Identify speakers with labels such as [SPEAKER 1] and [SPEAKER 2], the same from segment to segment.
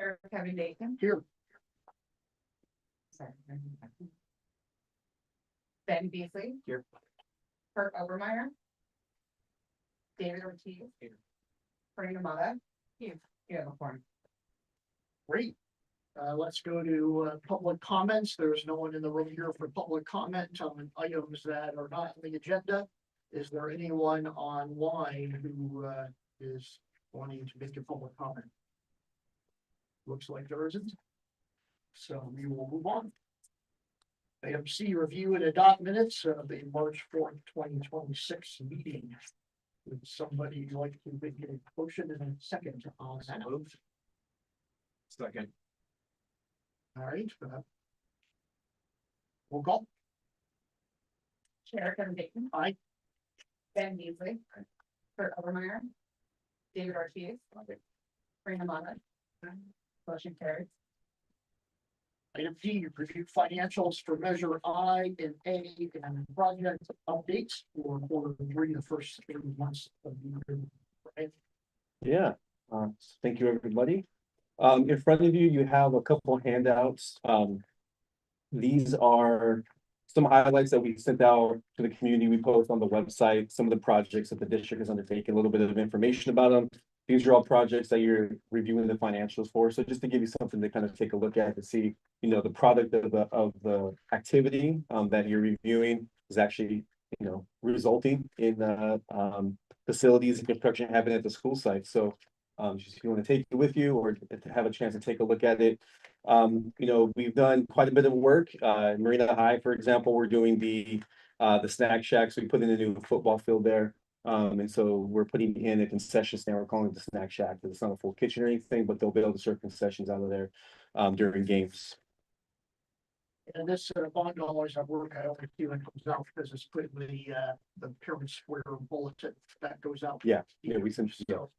[SPEAKER 1] Eric Kevin Bacon.
[SPEAKER 2] Here.
[SPEAKER 1] Sorry. Ben Beasley.
[SPEAKER 2] Here.
[SPEAKER 1] Kurt Obermeyer. David Ortiz.
[SPEAKER 2] Here.
[SPEAKER 1] Frank Amata. Here. Here, the form.
[SPEAKER 2] Great. Let's go to public comments. There's no one in the room here for public comment on items that are not on the agenda. Is there anyone online who is wanting to make a public comment? Looks like there isn't. So we will move on. Item C, review and adopt minutes of the March 4th, 2026 meeting. Would somebody like to make a motion in a second on that?
[SPEAKER 3] Second.
[SPEAKER 2] All right. Roll call.
[SPEAKER 1] Eric Kevin Bacon.
[SPEAKER 2] Aye.
[SPEAKER 1] Ben Beasley. Kurt Obermeyer. David Ortiz. Frank Amata. Motion carries.
[SPEAKER 2] Item D, review financials for Measure I and A and project updates for Q3, the first 3 months of the year. Right?
[SPEAKER 3] Yeah, thank you, everybody. In front of you, you have a couple handouts. These are some highlights that we sent out to the community. We post on the website, some of the projects that the district has undertaken, a little bit of information about them. These are all projects that you're reviewing the financials for. So just to give you something to kind of take a look at to see, you know, the product of the activity that you're reviewing is actually, you know, resulting in facilities and construction happening at the school site. So just if you want to take it with you or to have a chance to take a look at it. You know, we've done quite a bit of work. Marina High, for example, we're doing the snack shacks. We put in a new football field there. And so we're putting in a concession stand. We're calling it the snack shack because it's not a full kitchen or anything, but they'll be able to serve concessions out of there during games.
[SPEAKER 2] And this bond dollars I work, I only see when it comes out because it's put in the Pyramid Square bulletin that goes out.
[SPEAKER 3] Yeah, we sent you.
[SPEAKER 2] So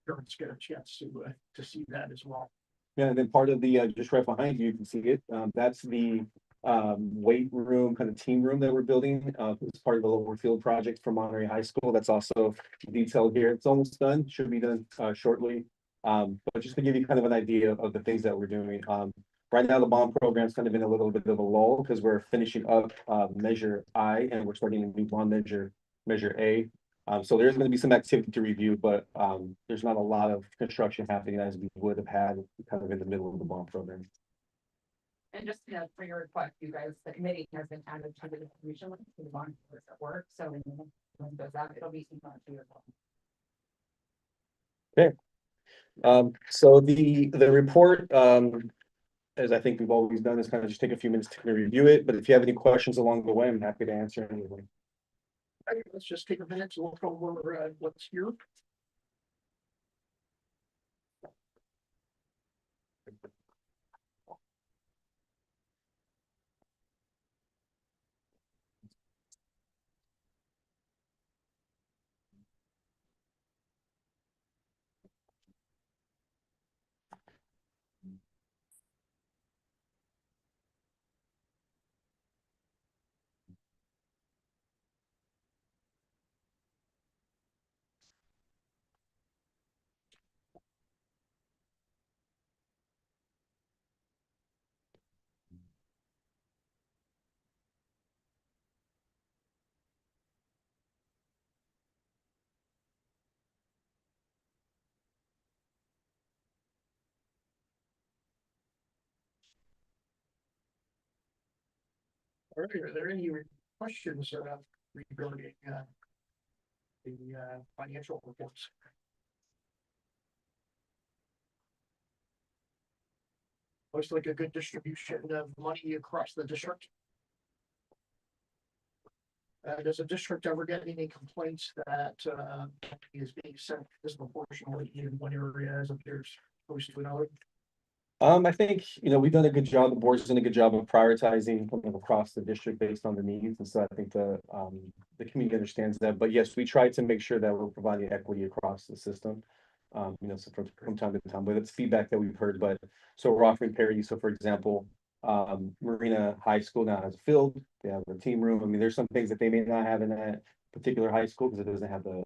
[SPEAKER 2] parents get a chance to see that as well.
[SPEAKER 3] Yeah, and then part of the just right behind you, you can see it. That's the weight room, kind of team room that we're building. It's part of the lower field project for Monterey High School. That's also detailed here. It's almost done, should be done shortly. But just to give you kind of an idea of the things that we're doing. Right now, the bond program's kind of in a little bit of a lull because we're finishing up Measure I and we're starting a new bond Measure A. So there's going to be some activity to review, but there's not a lot of construction happening as we would have had kind of in the middle of the bond program.
[SPEAKER 1] And just, you know, for your request, you guys, the committee has been added to the distribution list for the bond at work. So when it goes out, it'll be emailed to you.
[SPEAKER 3] Okay. So the report, as I think we've always done, is kind of just take a few minutes to review it. But if you have any questions along the way, I'm happy to answer any of them.
[SPEAKER 2] Okay, let's just take a minute to look over what's here. All right, are there any questions regarding the financial reports? Looks like a good distribution of money across the district. Does the district ever get any complaints that is being sent disproportionately in one area as opposed to another?
[SPEAKER 3] I think, you know, we've done a good job. The board's done a good job of prioritizing kind of across the district based on the needs. And so I think the community understands that. But yes, we try to make sure that we're providing equity across the system. You know, so from time to time, but it's feedback that we've heard. But so we're offering parity. So for example, Marina High School now has a field, they have a team room. I mean, there's some things that they may not have in that particular high school because it doesn't have the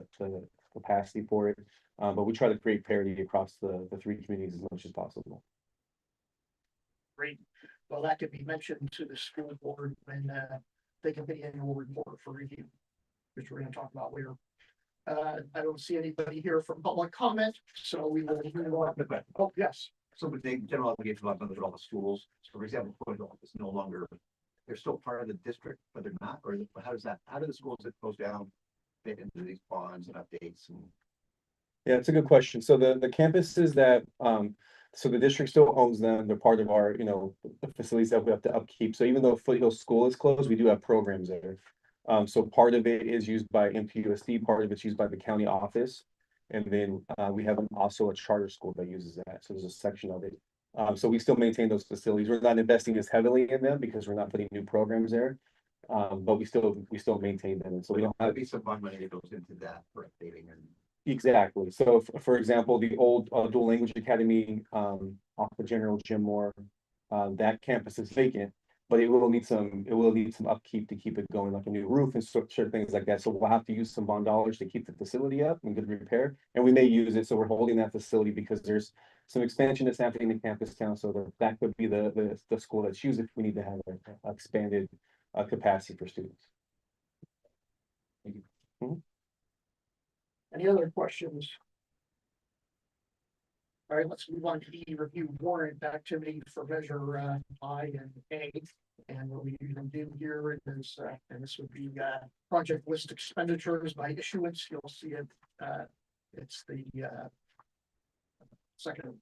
[SPEAKER 3] capacity for it. But we try to create parity across the 3 communities as much as possible.
[SPEAKER 2] Great. Well, that could be mentioned to the school board when they get the annual report for review, which we're gonna talk about later. I don't see anybody here from public comment, so we will move on. Oh, yes.
[SPEAKER 4] So with the general obligation of all the schools, so for example, it's no longer, they're still part of the district, but they're not, or how does that, how do the schools that goes down fit into these bonds and updates and?
[SPEAKER 3] Yeah, it's a good question. So the campuses that, so the district still owns them. They're part of our, the facilities that we have to upkeep. So even though Foothill School is closed, we do have programs there. So part of it is used by MPUSD, part of it's used by the county office. And then we have also a charter school that uses that. So there's a section of it. So we still maintain those facilities. We're not investing as heavily in them because we're not putting new programs there. But we still maintain them. And so we don't have.
[SPEAKER 4] There'd be some bond money that goes into that for updating and.
[SPEAKER 3] Exactly. So for example, the old dual language academy off the General Jim Moore, that campus is vacant, but it will need some upkeep to keep it going, like a new roof and certain things like that. So we'll have to use some bond dollars to keep the facility up and good repair. And we may use it. So we're holding that facility because there's some expansion that's happening in campus town. So that could be the school that's used if we need to have an expanded capacity for students.
[SPEAKER 4] Thank you.
[SPEAKER 3] Mm-hmm.
[SPEAKER 2] Any other questions? All right, let's move on to the review warrant activity for measure I and A. And what we usually do here is, and this would be project list expenditures by issuance. You'll see it. It's the second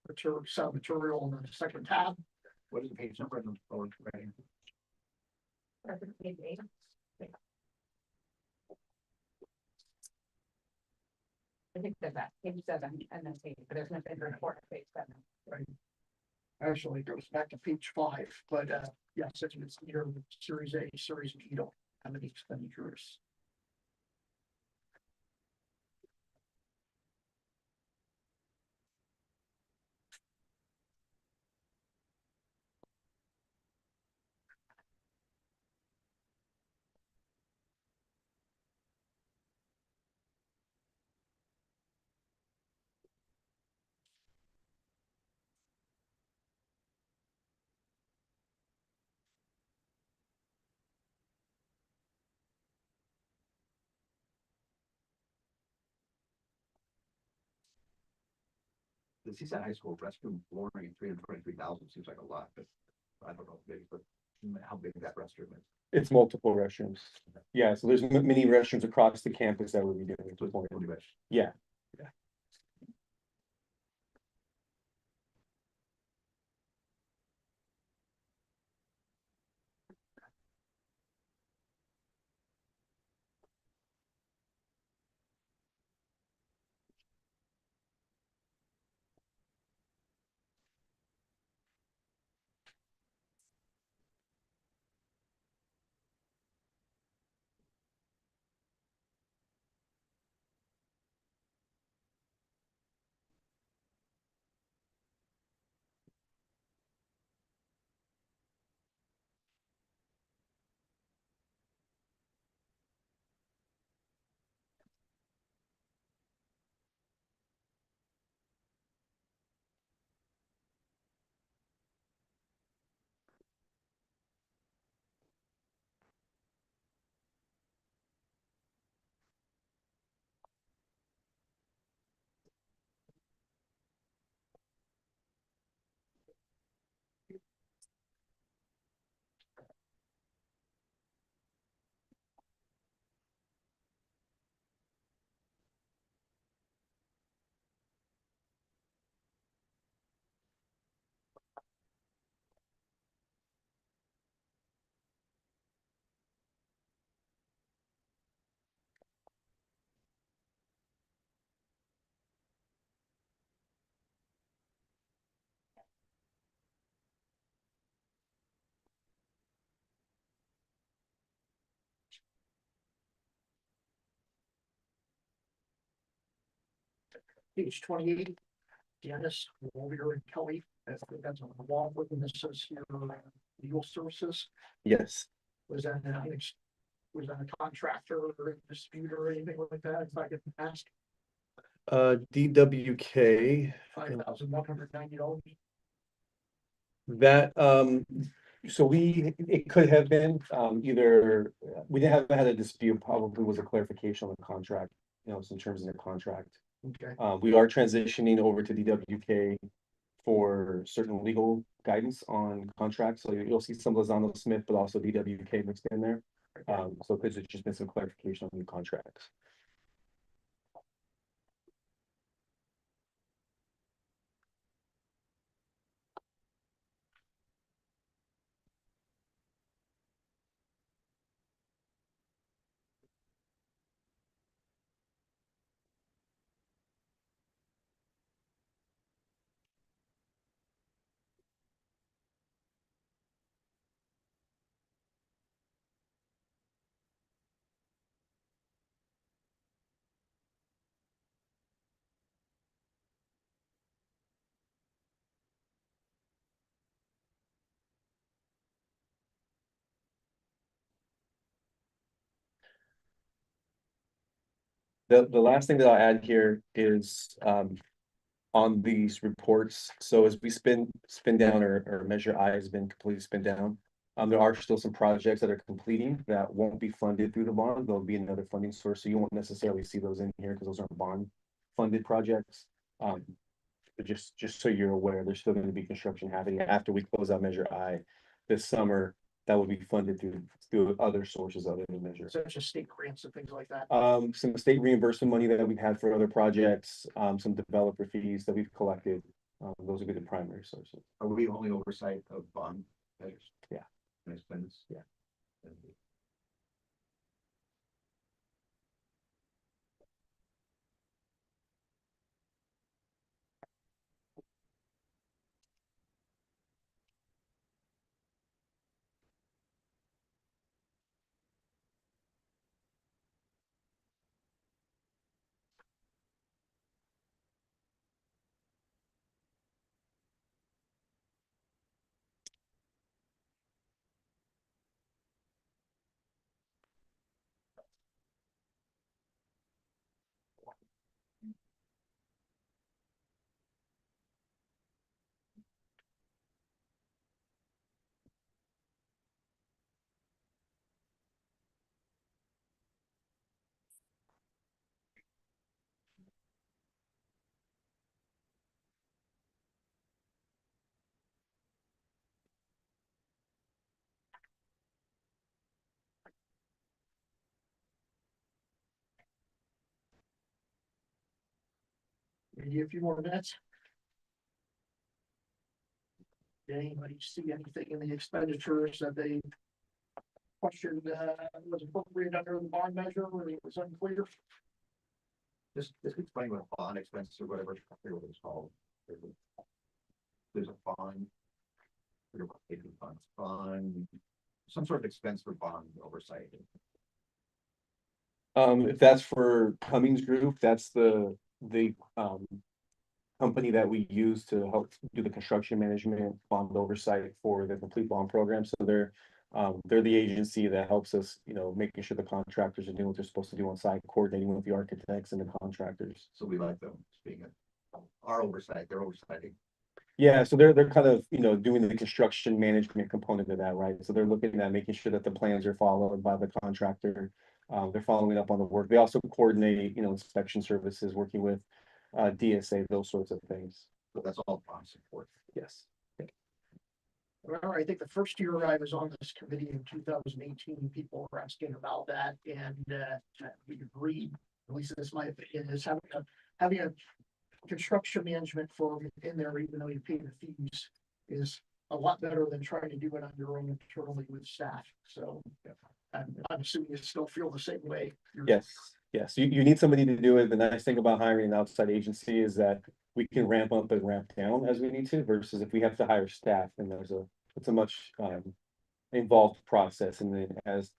[SPEAKER 2] material, sub material in the second tab.
[SPEAKER 4] What is the page number in the forward?
[SPEAKER 1] Page 8. I think that page 7 and then page, but there's nothing to report on page 7.
[SPEAKER 2] Right. Actually, it goes back to page 5, but yes, it's here with series A, series B, don't have any expenditures.
[SPEAKER 4] The Seaside High School restroom flooring at 323,000 seems like a lot, but I don't know, maybe, but how big that restroom is.
[SPEAKER 3] It's multiple restrooms. Yeah, so there's many restrooms across the campus that we'll be doing.
[SPEAKER 4] So it's only rich.
[SPEAKER 3] Yeah.
[SPEAKER 2] Page 28, Dennis, Walter, and Kelly. That's on the wall. And this says here, legal services.
[SPEAKER 3] Yes.
[SPEAKER 2] Was that a contractor or a dispute or anything like that? If I could ask,
[SPEAKER 3] DWK.
[SPEAKER 2] $5,190.
[SPEAKER 3] That, so it could have been, either, we didn't have had a dispute, probably was a clarification on the contract, some terms in the contract.
[SPEAKER 2] Okay,
[SPEAKER 3] We are transitioning over to DWK for certain legal guidance on contracts, so you'll see some Lozano Smith, but also DWK mixed in there. So there's just been some clarification on the contracts. The last thing that I'll add here is, on these reports, so as we spin down or measure I has been completely spin down. There are still some projects that are completing that won't be funded through the bond. There'll be another funding source, so you won't necessarily see those in here because those aren't bond funded projects. But just so you're aware, there's still going to be construction happening after we close out Measure I this summer. That will be funded through other sources other than Measure.
[SPEAKER 2] such as state grants and things like that.
[SPEAKER 3] Some state reimbursement money that we've had for other projects, some developer fees that we've collected. Those would be the primary sources.
[SPEAKER 4] Are we only oversight of bond measures?
[SPEAKER 3] Yeah.
[SPEAKER 4] Can I explain this?
[SPEAKER 3] Yeah.
[SPEAKER 2] Maybe a few more minutes. Did anybody see anything in the expenditures that they questioned, was appropriate under the bond measure, or it was unclear?
[SPEAKER 4] Just explain what a bond expense or whatever, I forget what it's called. There's a bond. I forget what the bond, some sort of expense for bond oversight.
[SPEAKER 3] If that's for Cummings Group, that's the company that we use to help do the construction management bond oversight for the complete bond program. So they're the agency that helps us, making sure the contractors are doing what they're supposed to do on site, coordinating with the architects and the contractors.
[SPEAKER 4] So we like them being our oversight, they're oversighting.
[SPEAKER 3] Yeah, so they're kind of, doing the construction management component of that, right? So they're looking at making sure that the plans are followed by the contractor. They're following up on the work. They also coordinate, inspection services, working with DSA, those sorts of things.
[SPEAKER 4] So that's all bond support.
[SPEAKER 3] Yes.
[SPEAKER 2] Well, I think the first year I was on this committee in 2018, people were asking about that, and we agreed, at least this is my opinion, is having a construction management firm in there, even though you pay the fees, is a lot better than trying to do it on your own internally with staff. So I'm assuming you still feel the same way.
[SPEAKER 3] Yes, you need somebody to do it. The nice thing about hiring an outside agency is that we can ramp up and ramp down as we need to, versus if we have to hire staff, then it's a much involved process. And then as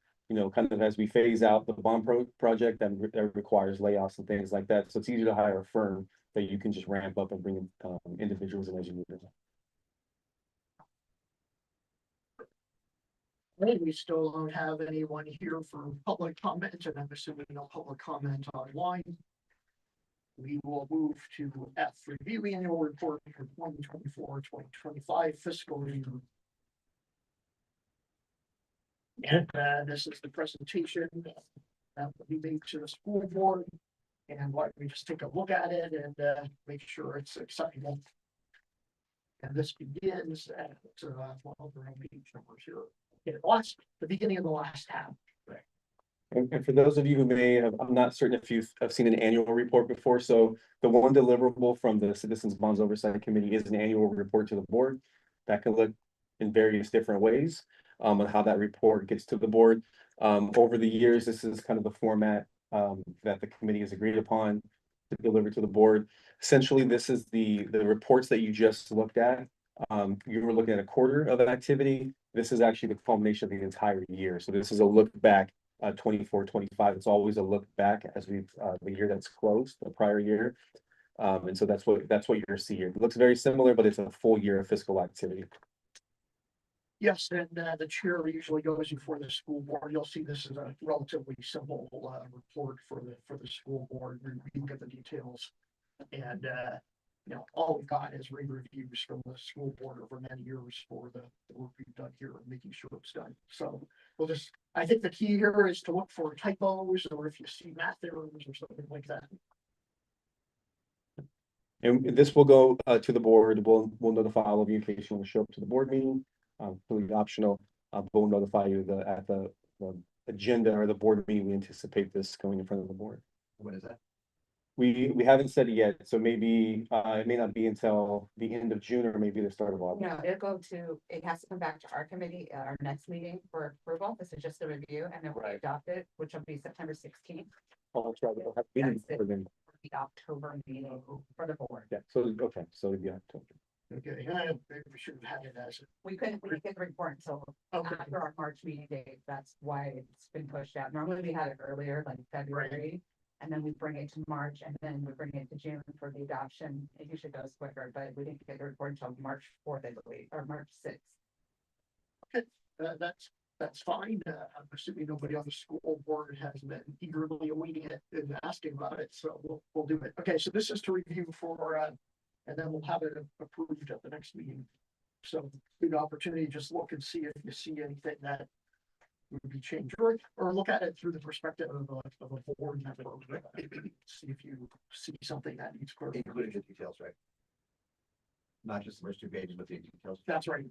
[SPEAKER 3] kind of as we phase out the bond project, that requires layoffs and things like that. So it's easier to hire a firm that you can just ramp up and bring in individuals and engineers.
[SPEAKER 2] We still don't have anyone here for public comment, and I'm assuming no public comment online. We will move to F, review annual report for 2024-2025 fiscal year. And this is the presentation that will be made to the school board. And why don't we just take a look at it and make sure it's acceptable. And this begins at, well, there are page numbers here. Okay, the beginning of the last tab.
[SPEAKER 3] And for those of you who may have, I'm not certain if you've seen an annual report before, so the one deliverable from the Citizens Bonds Oversight Committee is an annual report to the board. That can look in various different ways on how that report gets to the board. Over the years, this is kind of the format that the committee has agreed upon to deliver to the board. Essentially, this is the reports that you just looked at. You were looking at a quarter of an activity. This is actually the culmination of the entire year. So this is a look back 24, 25. It's always a look back as we've the year that's closed, the prior year. And so that's what you're seeing here. It looks very similar, but it's a full year of fiscal activity.
[SPEAKER 2] Yes, and the chair usually goes before the school board. You'll see this is a relatively simple report for the school board. You can get the details. And you know, all we've got is reviews from the school board over many years for the work we've done here and making sure it's done. So we'll just, I think the key here is to look for typos or if you see math errors or something like that.
[SPEAKER 3] And this will go to the board. We'll notify all of you in case you want to show up to the board meeting. Completely optional. We'll notify you at the agenda or the board meeting. We anticipate this going in front of the board.
[SPEAKER 4] What is that?
[SPEAKER 3] We haven't said it yet, so maybe it may not be until the end of June or maybe the start of August.
[SPEAKER 1] No, it has to come back to our committee at our next meeting for approval. This is just a review and then we'll
[SPEAKER 3] Right.
[SPEAKER 1] adopt it, which will be September 16th.
[SPEAKER 3] Oh, that's right. We'll have to
[SPEAKER 1] That's it.
[SPEAKER 3] for them.
[SPEAKER 1] The October meeting for the board.
[SPEAKER 3] Yeah. So okay. So yeah.
[SPEAKER 2] Okay, maybe we should have had it as
[SPEAKER 1] We couldn't get the report until
[SPEAKER 2] okay.
[SPEAKER 1] after our March meeting date. That's why it's been pushed out. Normally we had it earlier, like February. And then we bring it to March and then we bring it to June for the adoption. It usually goes quicker, but we didn't get the report until March 4th, I believe, or March 6th.
[SPEAKER 2] That's fine. I'm assuming nobody on the school board has been eagerly awaiting it and asking about it, so we'll do it. Okay, so this is to review for, and then we'll have it approved at the next meeting. So good opportunity, just look and see if you see anything that would be changed, or look at it through the perspective of a board member. See if you see something that needs clarification.
[SPEAKER 4] Including the details, right? Not just the first two pages, but the details.
[SPEAKER 2] That's right.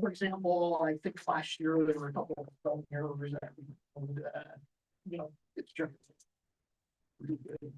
[SPEAKER 2] For example, I think last year there were a couple of spelling errors that we, you know, it's just really good.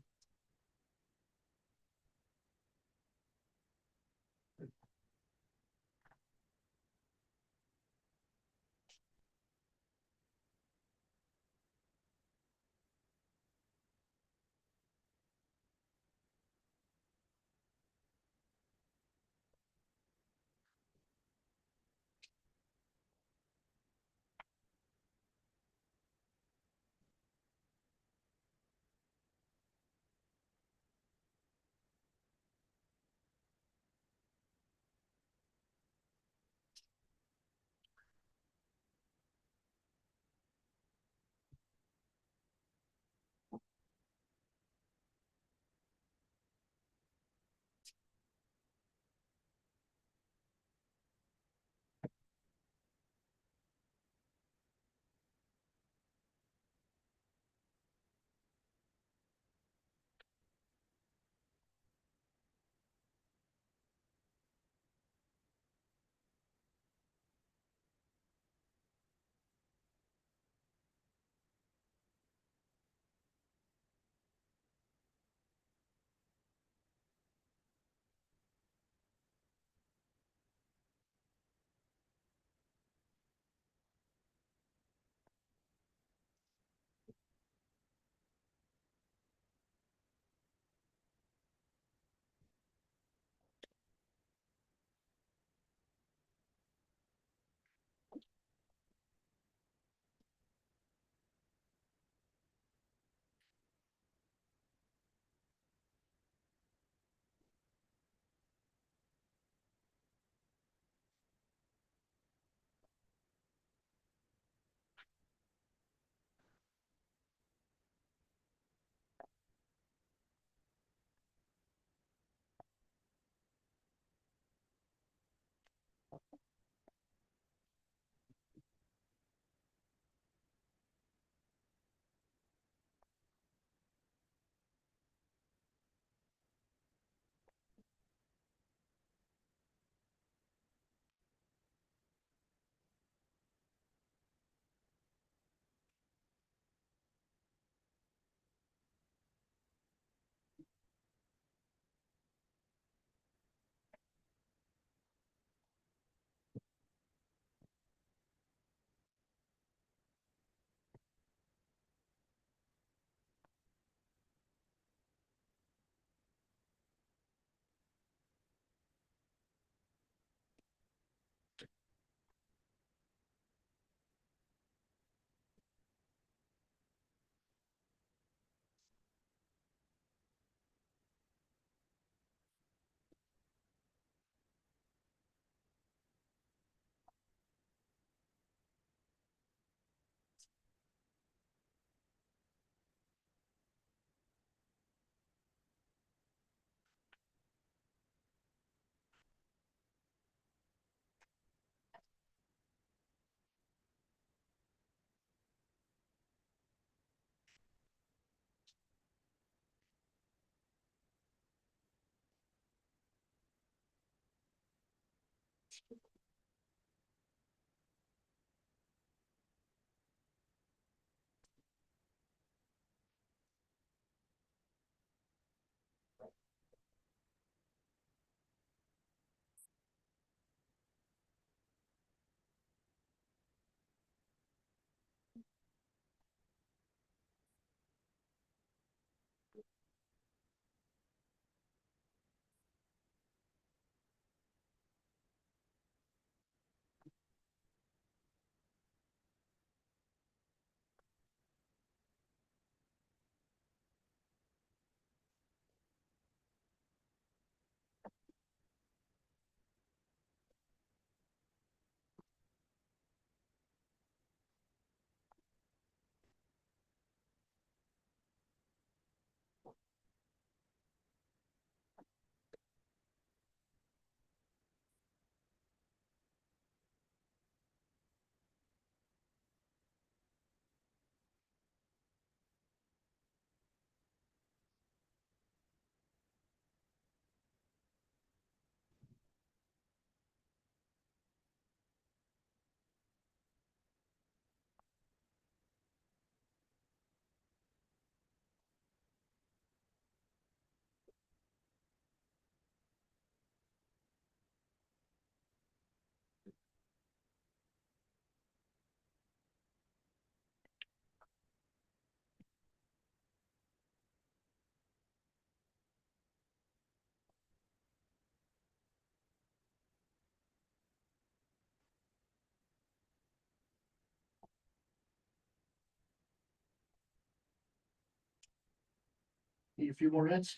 [SPEAKER 2] Need a few more minutes.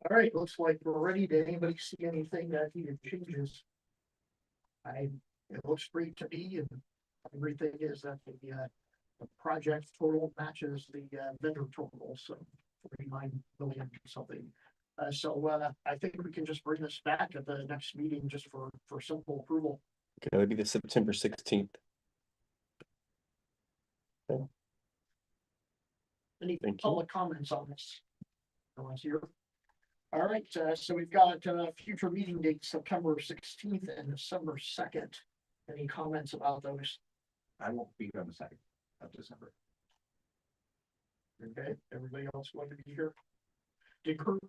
[SPEAKER 2] All right, looks like we're ready. Did anybody see anything that needed changes? It looks great to me, and everything is that the project total matches the vendor total, so 49 million something. I think we can just bring this back at the next meeting just for simple approval.
[SPEAKER 3] Okay, that'd be the September 16th.
[SPEAKER 2] Any
[SPEAKER 3] Thank you.
[SPEAKER 2] public comments on this? No one's here. All right, so we've got future meeting dates, September 16th and December 2nd. Any comments about those?
[SPEAKER 4] I won't be here on the 2nd of December.
[SPEAKER 2] Okay, everybody else going to be here? Did Kurt,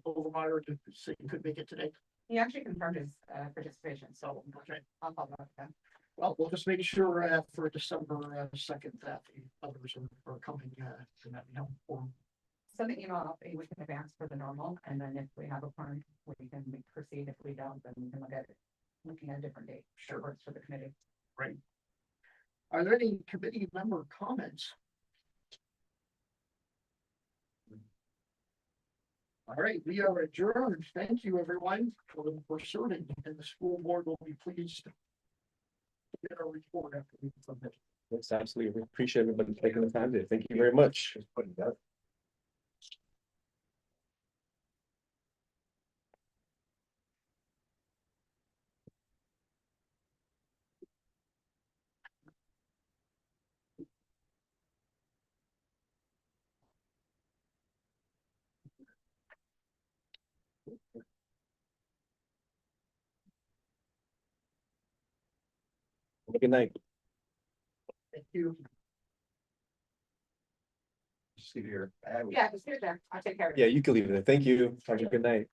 [SPEAKER 2] Overmeyer, say he could make it today?
[SPEAKER 1] He actually confirmed his participation, so
[SPEAKER 2] Okay,
[SPEAKER 1] I'll follow up with him.
[SPEAKER 2] well, we'll just make sure for December 2nd that the others are coming, and that we have form.
[SPEAKER 1] Send the email out a week in advance for the normal, and then if we have a plan, we can proceed. If we don't, then we can looking at a different date.
[SPEAKER 2] Sure.
[SPEAKER 1] That works for the committee.
[SPEAKER 2] Right. Are there any committee member comments? All right, we are adjourned. Thank you, everyone, for serving, and the school board will be pleased to get a report after we submit.
[SPEAKER 3] Yes, absolutely. We appreciate everybody taking the time today. Thank you very much.
[SPEAKER 4] Just putting it out.
[SPEAKER 3] Good night.
[SPEAKER 2] Thank you.
[SPEAKER 4] just leave it here.
[SPEAKER 1] Yeah, just leave it there. I'll take care of it.
[SPEAKER 3] Yeah, you can leave it there. Thank you. Have a good night.